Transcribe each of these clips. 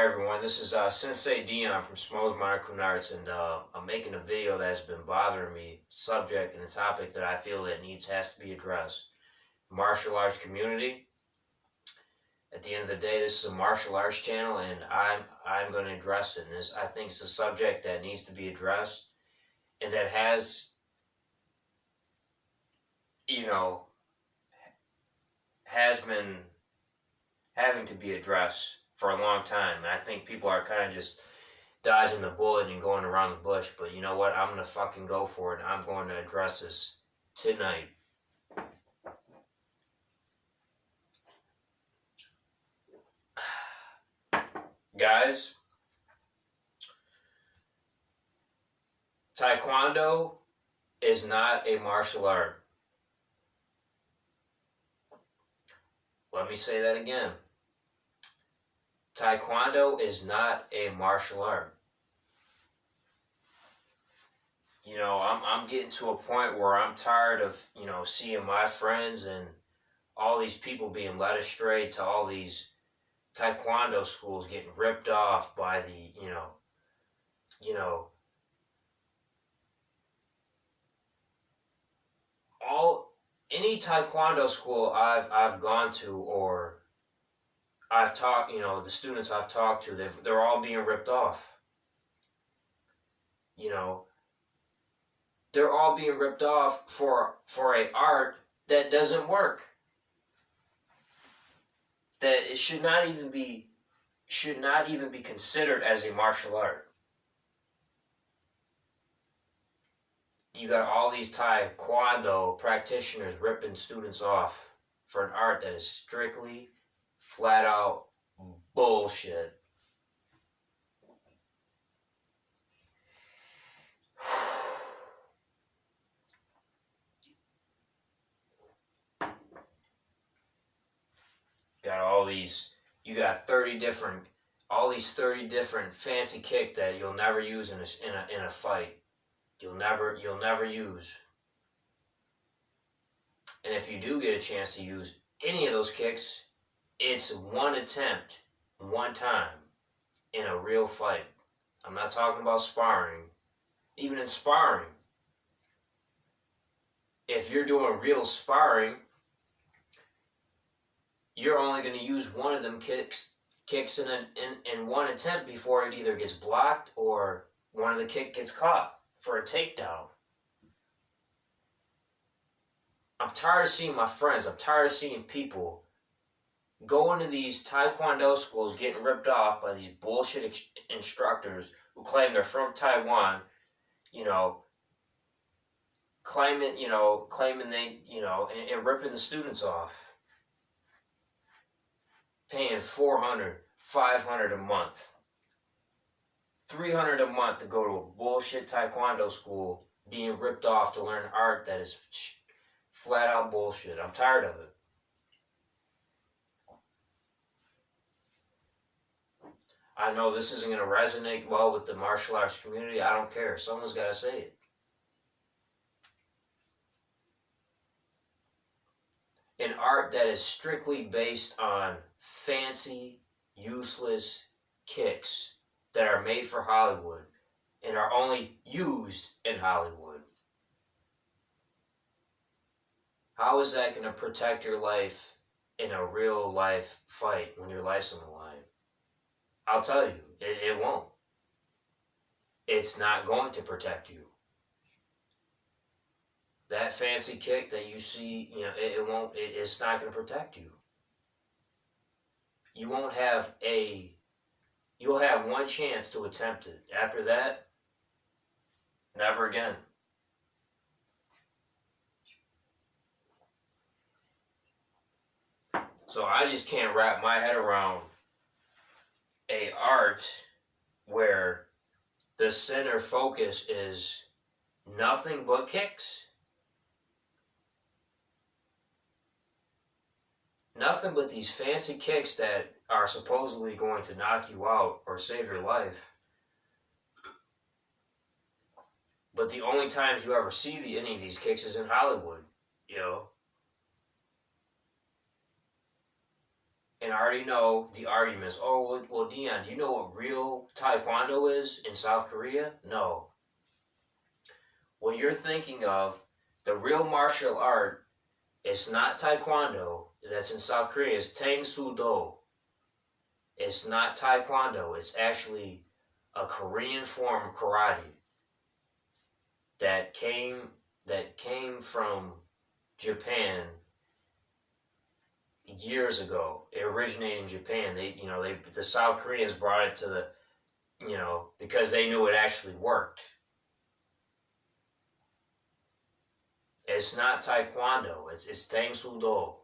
everyone, this is Sensei Dion from Smo's Modern Arts, and I'm making a video that's been bothering me, subject and a topic that I feel that has to be addressed. Martial arts community. At the end of the day, this is a martial arts channel, and I'm going to address it. And I think it's a subject that needs to be addressed, and that has been having to be addressed for a long time. And I think people are kind of just dodging the bullet and going around the bush. But you know what? I'm going to fucking go for it. And I'm going to address this tonight. Guys, Taekwondo is not a martial art. Let me say that again. Taekwondo is not a martial art. You know, I'm getting to a point where I'm tired of, seeing my friends and all these people being led astray to all these Taekwondo schools getting ripped off by the, any Taekwondo school I've gone to, or I've talked, the students I've talked to, they're all being ripped off. They're all being ripped off for a art that doesn't work. That it should not even be considered as a martial art. You got all these Taekwondo practitioners ripping students off for an art that is strictly, flat out bullshit. You got 30 different fancy kick that you'll never use in a fight. You'll never use. And if you do get a chance to use any of those kicks, it's one attempt, one time, in a real fight. I'm not talking about sparring. Even in sparring, if you're doing real sparring, you're only going to use one of them kicks in one attempt before it either gets blocked or one of the kick gets caught for a takedown. I'm tired of seeing my friends. I'm tired of seeing people go into these Taekwondo schools getting ripped off by these bullshit instructors who claim they're from Taiwan, claiming they, and ripping the students off. Paying $400, $500 a month, $300 a month to go to a bullshit Taekwondo school, being ripped off to learn art that is flat out bullshit. I'm tired of it. I know this isn't going to resonate well with the martial arts community. I don't care. Someone's got to say it. An art that is strictly based on fancy, useless kicks that are made for Hollywood and are only used in Hollywood. How is that going to protect your life in a real life fight when your life's on the line? I'll tell you, it won't. It's not going to protect you. That fancy kick that you see, it's not going to protect you. You'll have one chance to attempt it. After that, never again. So I just can't wrap my head around a art where the center focus is nothing but kicks. Nothing but these fancy kicks that are supposedly going to knock you out or save your life. But the only times you ever see any of these kicks is in Hollywood, And I already know the arguments. Oh, well, Dion, do you know what real Taekwondo is in South Korea? No. What you're thinking of, the real martial art, is not Taekwondo that's in South Korea. It's Tang Soo Do. It's not Taekwondo. It's actually a Korean form of karate that came from Japan years ago. It originated in Japan. The South Koreans brought it to because they knew it actually worked. It's not Taekwondo. It's Tang Soo Do.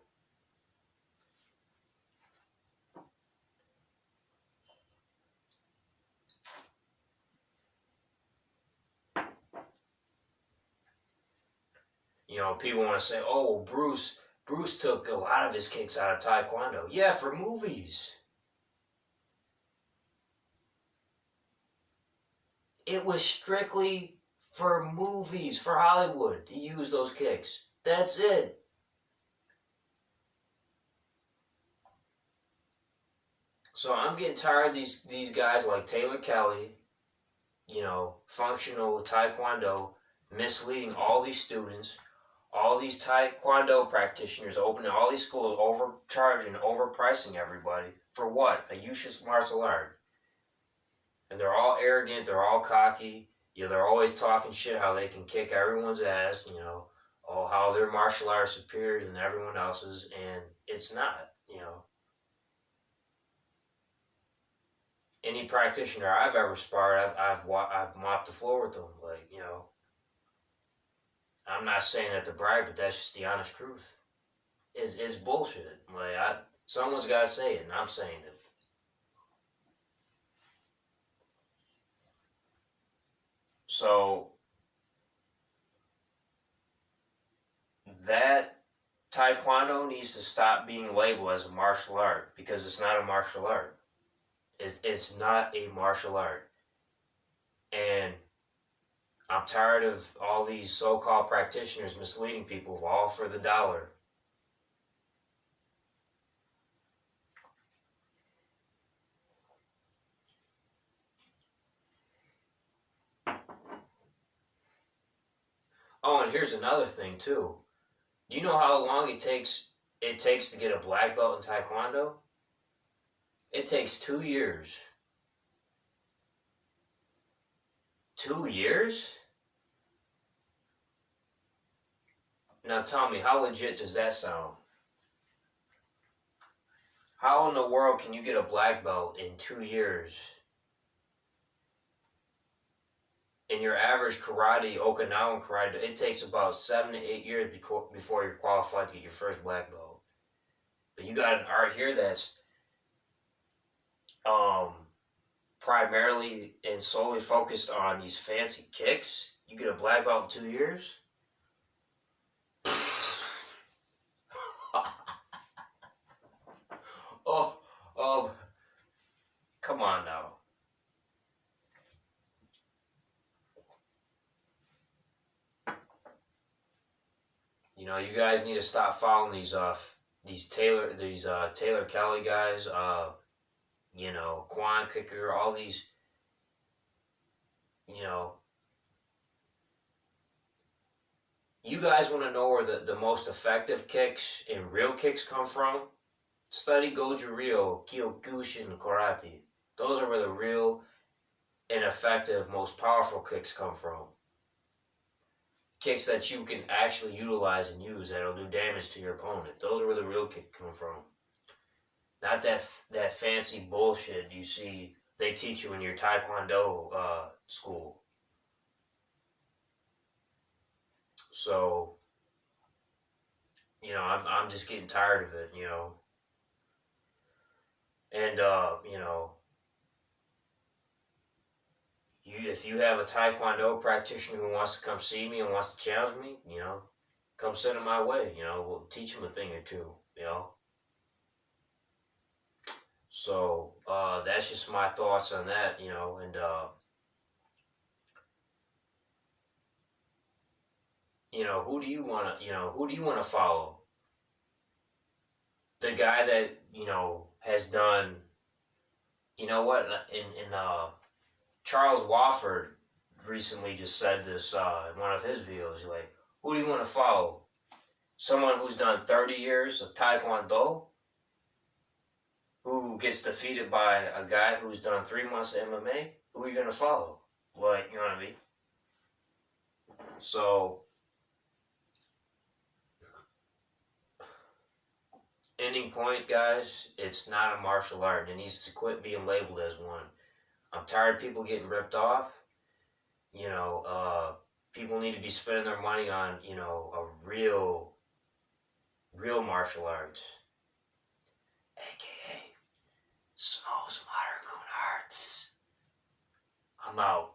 People want to say, "Oh, Bruce took a lot of his kicks out of Taekwondo." Yeah, for movies. It was strictly for movies, for Hollywood to use those kicks. That's it. So I'm getting tired of these guys like Taylor Kelly, functional Taekwondo, misleading all these students, all these Taekwondo practitioners, opening all these schools, overcharging, overpricing everybody for what? A useless martial art. And they're all arrogant, they're all cocky. They're always talking shit how they can kick everyone's ass. Oh, how their martial art is superior than everyone else's, and it's not. Any practitioner I've ever sparred, I've mopped the floor with them. Like, I'm not saying that to brag, but that's just the honest truth. It's bullshit. Like, someone's got to say it, and I'm saying it. So that Taekwondo needs to stop being labeled as a martial art because it's not a martial art. It's not a martial art. And I'm tired of all these so-called practitioners misleading people all for the dollar. Oh, and here's another thing too. Do you know how long it takes to get a black belt in Taekwondo? It takes 2 years. 2 years? Now tell me, how legit does that sound? How in the world can you get a black belt in 2 years? In your average karate, Okinawan karate, it takes about 7 to 8 years before you're qualified to get your first black belt. But you got an art here that's um, primarily and solely focused on these fancy kicks. You get a black belt in 2 years? Oh, oh, come on now. You guys need to stop following these Taylor Kelly guys. Kwon Kicker, all these. You know, you guys want to know where the most effective kicks and real kicks come from? Study Goju Ryo, Kyokushin Karate. Those are where the real and effective, most powerful kicks come from. Kicks that you can actually utilize and use that'll do damage to your opponent. Those are where the real kicks come from. Not that fancy bullshit you see they teach you in your Taekwondo school. So, I'm just getting tired of it, And if you have a Taekwondo practitioner who wants to come see me and wants to challenge me, come send him my way. We'll teach him a thing or two. So that's just my thoughts on that. And who do you want to follow? The guy has done, Charles Wofford recently just said this in one of his videos. He's like, who do you want to follow? Someone who's done 30 years of Taekwondo, who gets defeated by a guy who's done 3 months of MMA? Who are you going to follow? Like, you know what I mean? So, ending point, guys, it's not a martial art. It needs to quit being labeled as one. I'm tired of people getting ripped off. People need to be spending their money on, a real martial arts. AKA Smo's Modern Kune Arts. I'm out.